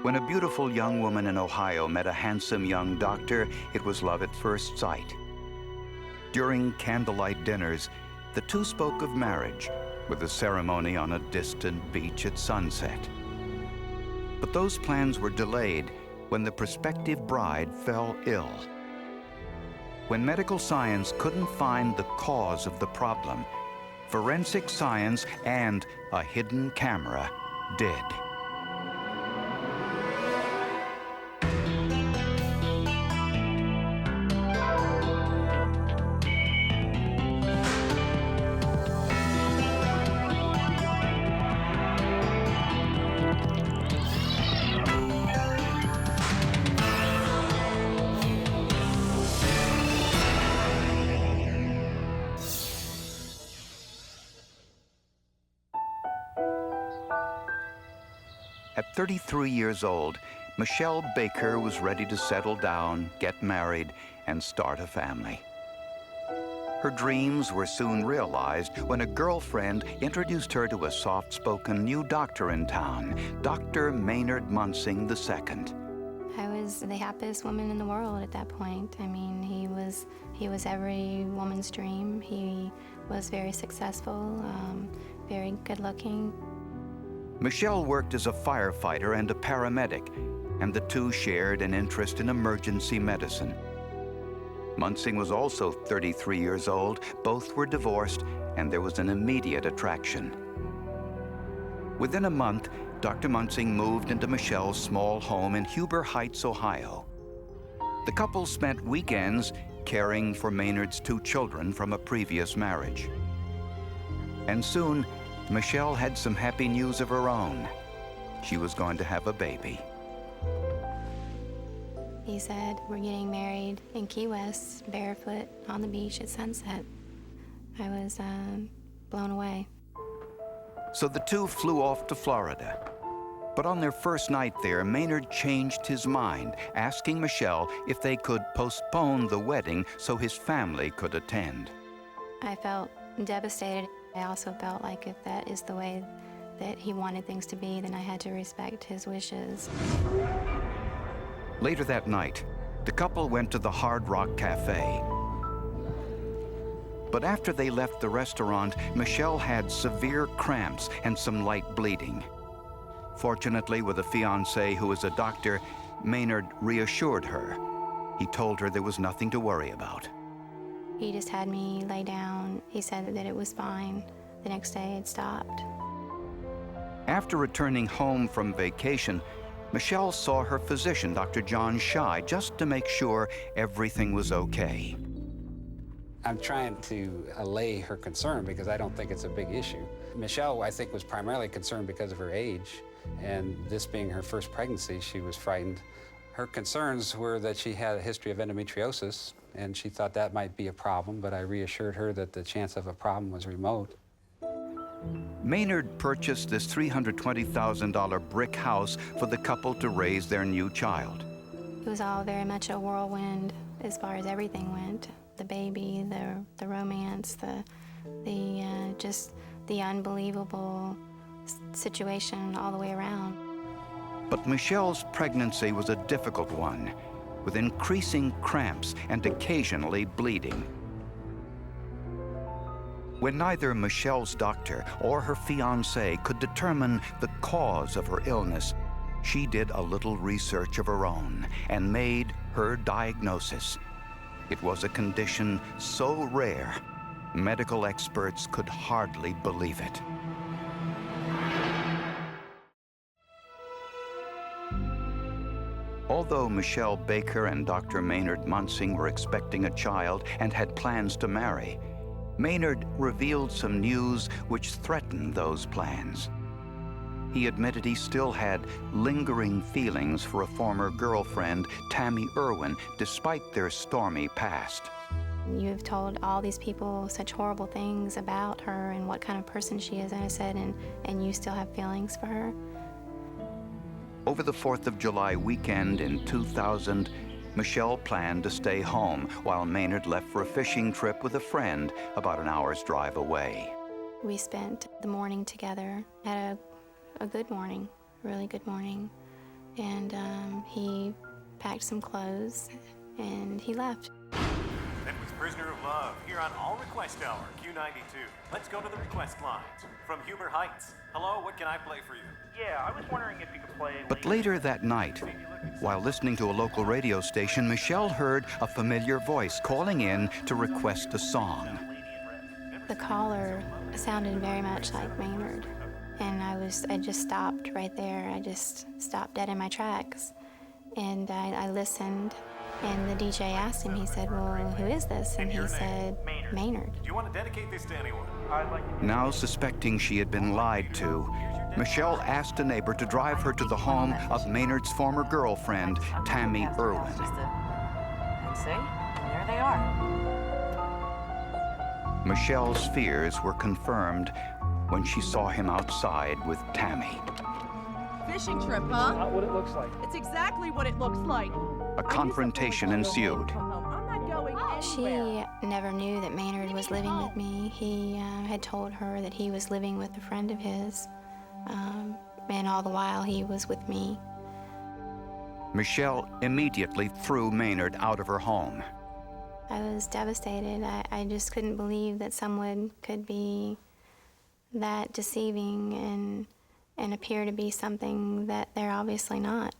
When a beautiful young woman in Ohio met a handsome young doctor, it was love at first sight. During candlelight dinners, the two spoke of marriage, with a ceremony on a distant beach at sunset. But those plans were delayed when the prospective bride fell ill. When medical science couldn't find the cause of the problem, forensic science and a hidden camera did. At 33 years old, Michelle Baker was ready to settle down, get married, and start a family. Her dreams were soon realized when a girlfriend introduced her to a soft-spoken new doctor in town, Dr. Maynard Muntzing II. I was the happiest woman in the world at that point. I mean, he was every woman's dream. He was very successful, very good-looking. Michelle worked as a firefighter and a paramedic, and the two shared an interest in emergency medicine. Muntzing was also 33 years old, both were divorced, and there was an immediate attraction. Within a month, Dr. Muntzing moved into Michelle's small home in Huber Heights, Ohio. The couple spent weekends caring for Maynard's two children from a previous marriage. And soon, Michelle had some happy news of her own. She was going to have a baby. He said, "We're getting married in Key West, barefoot on the beach at sunset." I was blown away. So the two flew off to Florida. But on their first night there, Maynard changed his mind, asking Michelle if they could postpone the wedding so his family could attend. I felt devastated. I also felt like if that is the way that he wanted things to be, then I had to respect his wishes. Later that night, the couple went to the Hard Rock Cafe. But after they left the restaurant, Michelle had severe cramps and some light bleeding. Fortunately, with a fiancé who was a doctor, Maynard reassured her. He told her there was nothing to worry about. He just had me lay down. He said that it was fine. The next day it stopped. After returning home from vacation, Michelle saw her physician, Dr. John Shy, just to make sure everything was okay. I'm trying to allay her concern because I don't think it's a big issue. Michelle, I think, was primarily concerned because of her age, and this being her first pregnancy, she was frightened. Her concerns were that she had a history of endometriosis, and she thought that might be a problem, but I reassured her that the chance of a problem was remote. Maynard purchased this $320,000 brick house for the couple to raise their new child. It was all very much a whirlwind as far as everything went. The baby, the romance, just the unbelievable situation all the way around. But Michelle's pregnancy was a difficult one, with increasing cramps and occasionally bleeding. When neither Michelle's doctor or her fiancé could determine the cause of her illness, she did a little research of her own and made her diagnosis. It was a condition so rare, medical experts could hardly believe it. Although Michelle Baker and Dr. Maynard Muntzing were expecting a child and had plans to marry, Maynard revealed some news which threatened those plans. He admitted he still had lingering feelings for a former girlfriend, Tammy Irwin, despite their stormy past. You've told all these people such horrible things about her and what kind of person she is, I said, and you still have feelings for her? Over the 4th of July weekend in 2000, Michelle planned to stay home while Maynard left for a fishing trip with a friend about an hour's drive away. We spent the morning together, had a good morning, really good morning. And he packed some clothes and he left. That was Prisoner of Love here on All Request Hour, Q92. Let's go to the request lines. From Huber Heights. Hello, what can I play for you? Yeah, I was wondering if you could play... But later that night, while listening to a local radio station, Michelle heard a familiar voice calling in to request a song. The caller sounded very much like Maynard. And I just stopped right there. I just stopped dead in my tracks. And I listened, and the DJ asked him, he said, well, who is this? And he said, Maynard. Do you want to dedicate this to anyone? Now suspecting she had been lied to, Michelle asked a neighbor to drive her to the home of Maynard's former girlfriend, Tammy Irwin. And see, there they are. Michelle's fears were confirmed when she saw him outside with Tammy. Fishing trip, huh? Not what it looks like. It's exactly what it looks like. A confrontation ensued. I'm not going anywhere. She never knew that Maynard was living with me. He had told her that he was living with a friend of his, and all the while he was with me. Michelle immediately threw Maynard out of her home. I was devastated. I just couldn't believe that someone could be that deceiving and appear to be something that they're obviously not.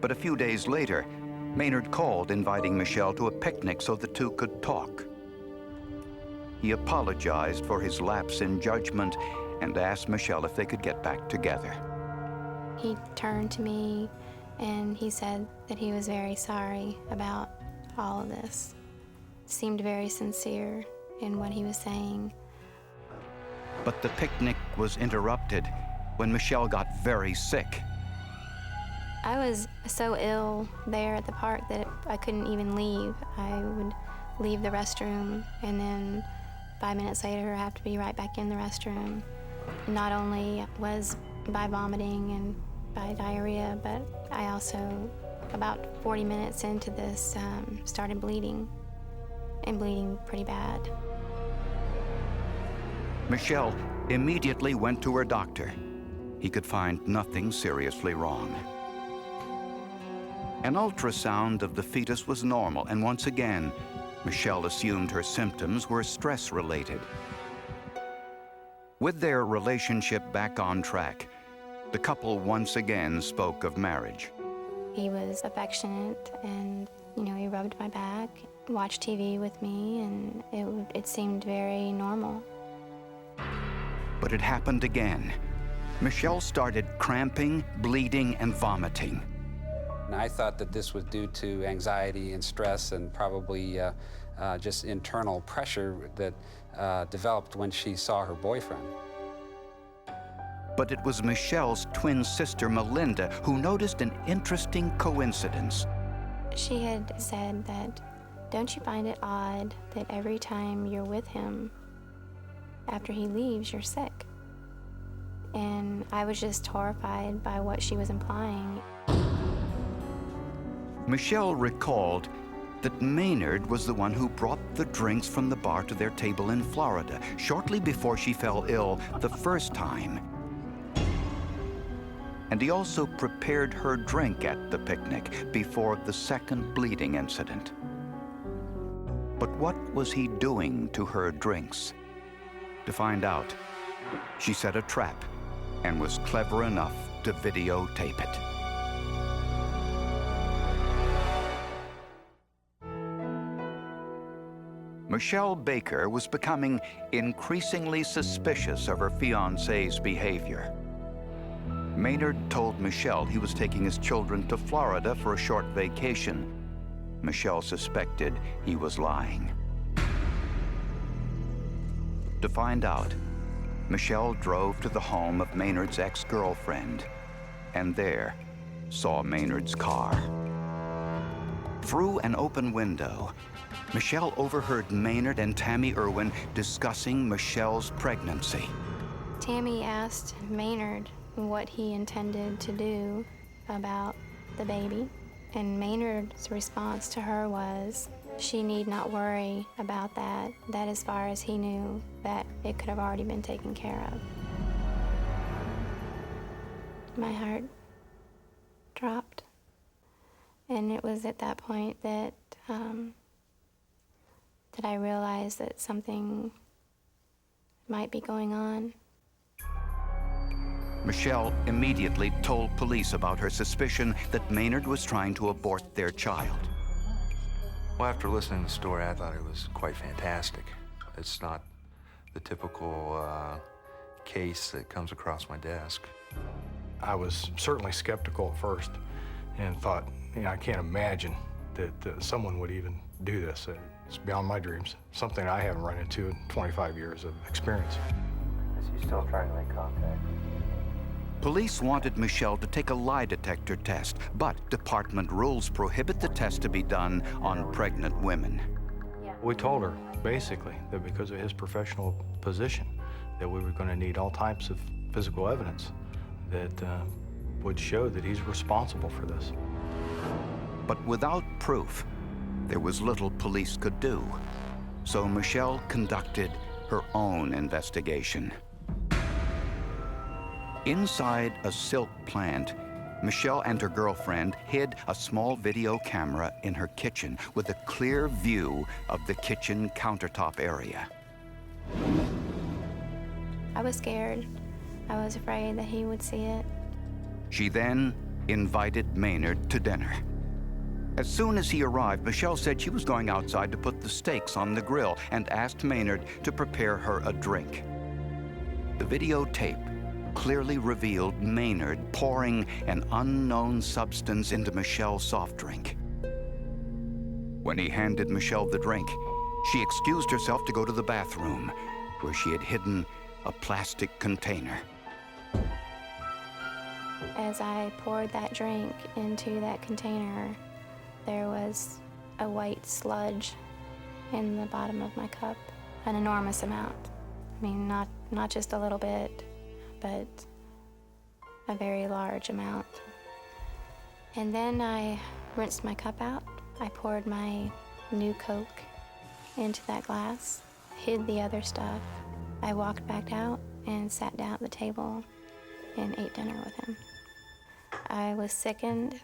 But a few days later, Maynard called inviting Michelle to a picnic so the two could talk. He apologized for his lapse in judgment and asked Michelle if they could get back together. He turned to me and he said that he was very sorry about all of this. Seemed very sincere in what he was saying. But the picnic was interrupted when Michelle got very sick. I was so ill there at the park that I couldn't even leave. I would leave the restroom and then 5 minutes later I have to be right back in the restroom. Not only was by vomiting and by diarrhea, but I also, about 40 minutes into this, started bleeding, and bleeding pretty bad. Michelle immediately went to her doctor. He could find nothing seriously wrong. An ultrasound of the fetus was normal, and once again, Michelle assumed her symptoms were stress-related. With their relationship back on track, the couple once again spoke of marriage. He was affectionate, and he rubbed my back, watched TV with me, and it seemed very normal. But it happened again. Michelle started cramping, bleeding, and vomiting. And I thought that this was due to anxiety and stress and probably just internal pressure that developed when she saw her boyfriend. But it was Michelle's twin sister, Melinda, who noticed an interesting coincidence. She had said that, don't you find it odd that every time you're with him, after he leaves, you're sick? And I was just horrified by what she was implying. Michelle recalled that Maynard was the one who brought the drinks from the bar to their table in Florida, shortly before she fell ill the first time. And he also prepared her drink at the picnic before the second bleeding incident. But what was he doing to her drinks? To find out, she set a trap and was clever enough to videotape it. Michelle Baker was becoming increasingly suspicious of her fiancé's behavior. Maynard told Michelle he was taking his children to Florida for a short vacation. Michelle suspected he was lying. To find out, Michelle drove to the home of Maynard's ex-girlfriend, and there saw Maynard's car. Through an open window, Michelle overheard Maynard and Tammy Irwin discussing Michelle's pregnancy. Tammy asked Maynard what he intended to do about the baby, and Maynard's response to her was, she need not worry about that, that as far as he knew, that it could have already been taken care of. My heart dropped. And it was at that point that that I realized that something might be going on. Michelle immediately told police about her suspicion that Maynard was trying to abort their child. Well, after listening to the story, I thought it was quite fantastic. It's not the typical case that comes across my desk. I was certainly skeptical at first and thought, I can't imagine that someone would even do this. It's beyond my dreams. Something I haven't run into in 25 years of experience. Is he still trying to make contact? Police wanted Michelle to take a lie detector test, but department rules prohibit the test to be done on pregnant women. We told her, basically, that because of his professional position, that we were going to need all types of physical evidence that would show that he's responsible for this. But without proof, there was little police could do. So Michelle conducted her own investigation. Inside a silk plant, Michelle and her girlfriend hid a small video camera in her kitchen with a clear view of the kitchen countertop area. I was scared. I was afraid that he would see it. She then invited Maynard to dinner. As soon as he arrived, Michelle said she was going outside to put the steaks on the grill and asked Maynard to prepare her a drink. The videotape clearly revealed Maynard pouring an unknown substance into Michelle's soft drink. When he handed Michelle the drink, she excused herself to go to the bathroom, where she had hidden a plastic container. As I poured that drink into that container, there was a white sludge in the bottom of my cup, an enormous amount. I mean, not just a little bit, but a very large amount. And then I rinsed my cup out. I poured my new Coke into that glass, hid the other stuff. I walked back out and sat down at the table and ate dinner with him. I was sickened,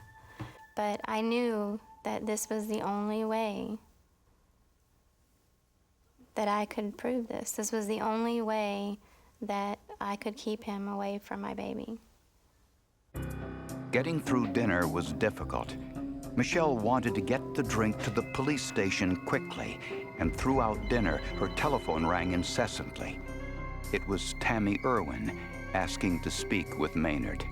but I knew that this was the only way that I could prove this. This was the only way that I could keep him away from my baby. Getting through dinner was difficult. Michelle wanted to get the drink to the police station quickly, and throughout dinner, her telephone rang incessantly. It was Tammy Irwin asking to speak with Maynard.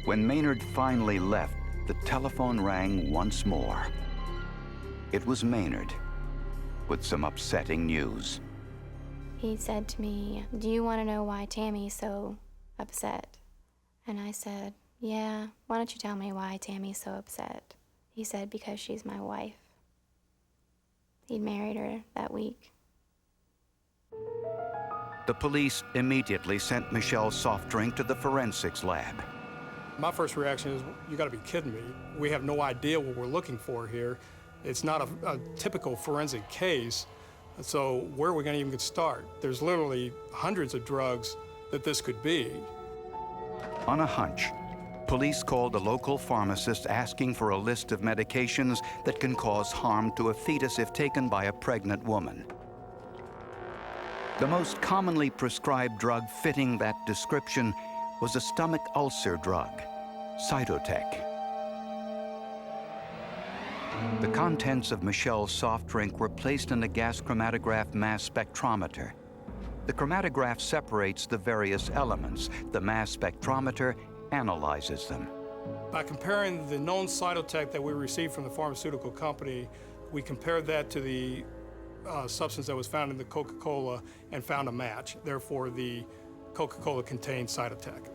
When Maynard finally left, the telephone rang once more. It was Maynard with some upsetting news. He said to me, "Do you want to know why Tammy's so upset?" And I said, "Yeah, why don't you tell me why Tammy's so upset?" He said, "Because she's my wife." He'd married her that week. The police immediately sent Michelle's soft drink to the forensics lab. My first reaction is, you gotta be kidding me. We have no idea what we're looking for here. It's not a typical forensic case, so where are we gonna even start? There's literally hundreds of drugs that this could be. On a hunch, police called a local pharmacist asking for a list of medications that can cause harm to a fetus if taken by a pregnant woman. The most commonly prescribed drug fitting that description was a stomach ulcer drug, Cytotec. The contents of Michelle's soft drink were placed in a gas chromatograph mass spectrometer. The chromatograph separates the various elements. The mass spectrometer analyzes them. By comparing the known Cytotec that we received from the pharmaceutical company, we compared that to the substance that was found in the Coca-Cola and found a match. Therefore, the Coca-Cola contained Cytotec.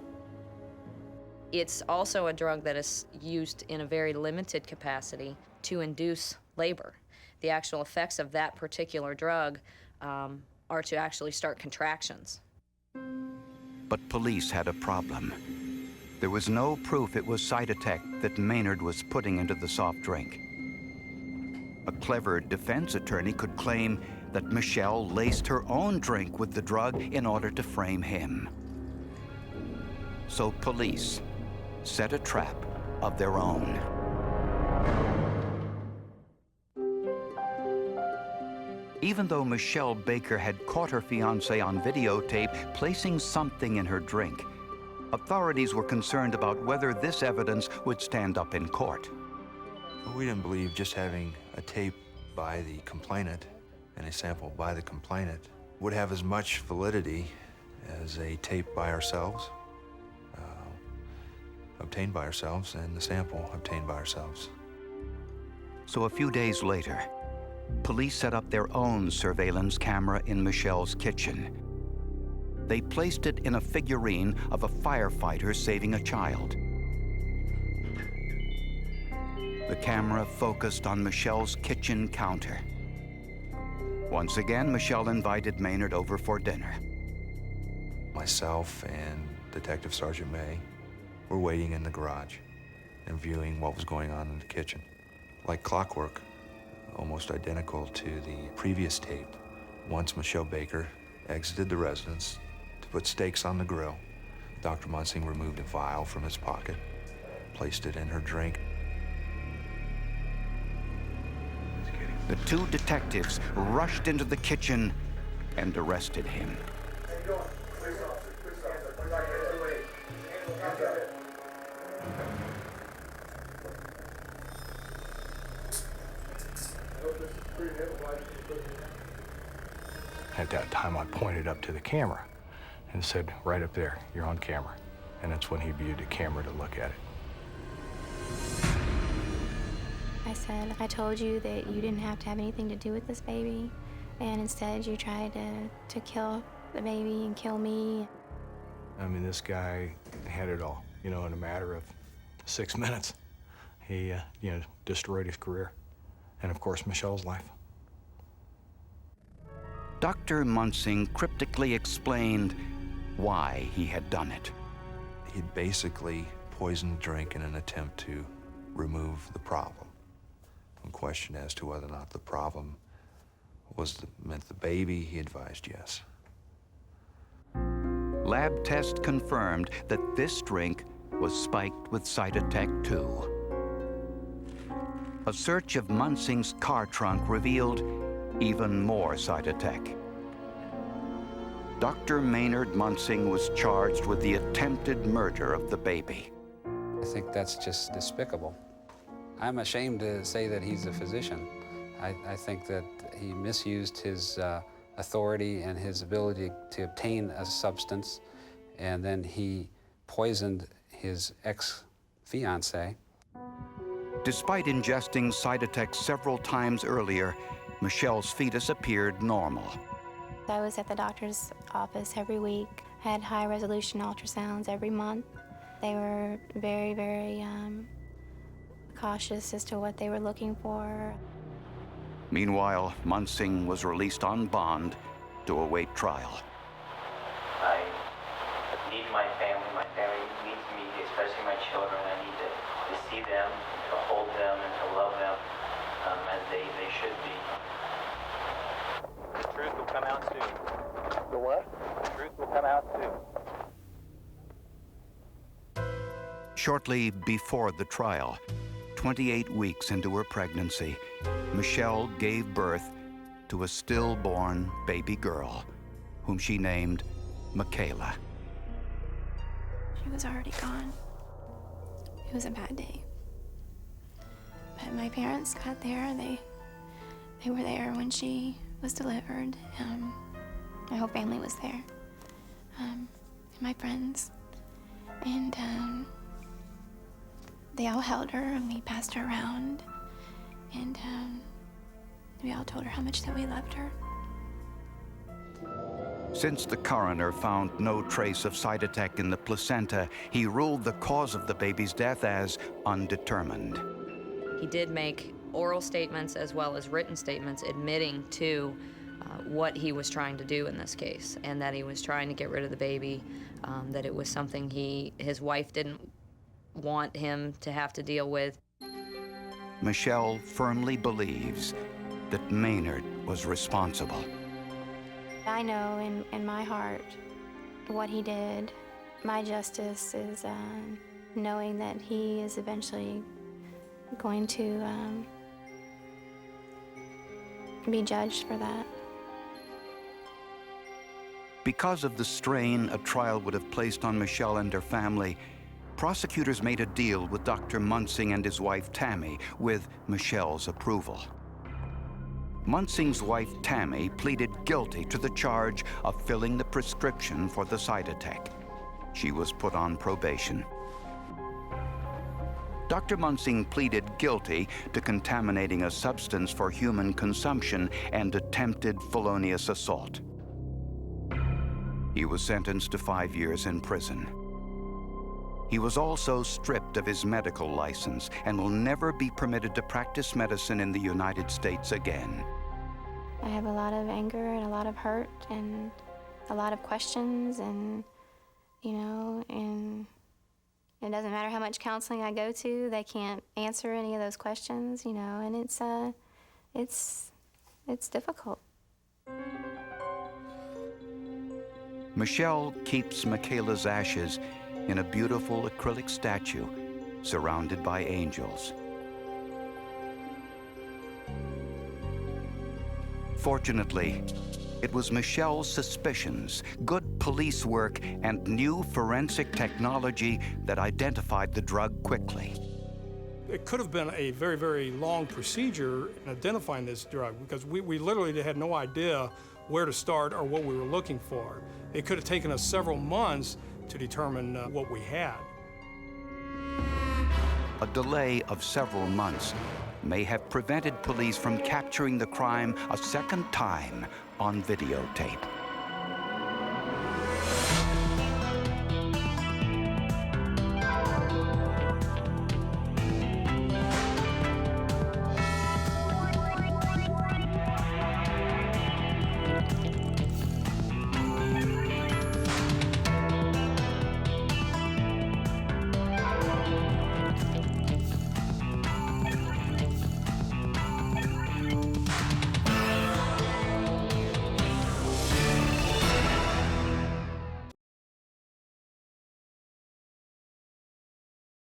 It's also a drug that is used in a very limited capacity to induce labor. The actual effects of that particular drug are to actually start contractions. But police had a problem. There was no proof it was Cytotec that Maynard was putting into the soft drink. A clever defense attorney could claim that Michelle laced her own drink with the drug in order to frame him. So police set a trap of their own. Even though Michelle Baker had caught her fiancé on videotape placing something in her drink, authorities were concerned about whether this evidence would stand up in court. We didn't believe just having a tape by the complainant and a sample by the complainant would have as much validity as a tape by ourselves, obtained by ourselves, and the sample obtained by ourselves. So a few days later, police set up their own surveillance camera in Michelle's kitchen. They placed it in a figurine of a firefighter saving a child. The camera focused on Michelle's kitchen counter. Once again, Michelle invited Maynard over for dinner. Myself and Detective Sergeant May were waiting in the garage and viewing what was going on in the kitchen. Like clockwork, almost identical to the previous tape. Once Michelle Baker exited the residence to put steaks on the grill, Dr. Muntzing removed a vial from his pocket, placed it in her drink. The two detectives rushed into the kitchen and arrested him. At that time, I pointed up to the camera and said, right up there, you're on camera. And that's when he viewed the camera to look at it. I said, I told you that you didn't have to have anything to do with this baby, and instead you tried to kill the baby and kill me. I mean, this guy had it all, in a matter of 6 minutes. He, destroyed his career. And of course, Michelle's life. Dr. Muntzing cryptically explained why he had done it. He'd basically poisoned the drink in an attempt to remove the problem. When questioned as to whether or not the problem meant the baby, he advised yes. Lab tests confirmed that this drink was spiked with Cytotec 2. A search of Muntzing's car trunk revealed even more Cytotec. Dr. Maynard Muntzing was charged with the attempted murder of the baby. I think that's just despicable. I'm ashamed to say that he's a physician. I think that he misused his authority and his ability to obtain a substance, and then he poisoned his ex-fiancée. Despite ingesting Cytotec several times earlier, Michelle's fetus appeared normal. I was at the doctor's office every week, had high-resolution ultrasounds every month. They were very, very cautious as to what they were looking for. Meanwhile, Muntzing was released on bond to await trial. I need my family needs me, especially my children. I need to see them, to hold them, and to love them as they should be. The truth will come out soon. The what? The truth will come out soon. Shortly before the trial, 28 weeks into her pregnancy, Michelle gave birth to a stillborn baby girl, whom she named Michaela. She was already gone. It was a bad day. But my parents got there. They were there when she was delivered. My whole family was there. And my friends. And they all held her and we passed her around. And we all told her how much that we loved her. Since the coroner found no trace of Cytotec in the placenta, he ruled the cause of the baby's death as undetermined. He did make oral statements as well as written statements admitting to what he was trying to do in this case, and that he was trying to get rid of the baby, that it was something his wife didn't want him to have to deal with. Michelle firmly believes that Maynard was responsible. I know in my heart what he did. My justice is knowing that he is eventually going to be judged for that. Because of the strain a trial would have placed on Michelle and her family, prosecutors made a deal with Dr. Muntzing and his wife Tammy, with Michelle's approval. Muntzing's wife Tammy pleaded guilty to the charge of filling the prescription for the side attack. She was put on probation. Dr. Muntzing pleaded guilty to contaminating a substance for human consumption and attempted felonious assault. He was sentenced to 5 years in prison. He was also stripped of his medical license and will never be permitted to practice medicine in the United States again. I have a lot of anger and a lot of hurt and a lot of questions, and, and it doesn't matter how much counseling I go to, they can't answer any of those questions, and it's difficult. Michelle keeps Michaela's ashes in a beautiful acrylic statue surrounded by angels. Fortunately, it was Michelle's suspicions, good police work, and new forensic technology that identified the drug quickly. It could have been a very, very long procedure in identifying this drug, because we literally had no idea where to start or what we were looking for. It could have taken us several months to determine what we had. A delay of several months may have prevented police from capturing the crime a second time on videotape.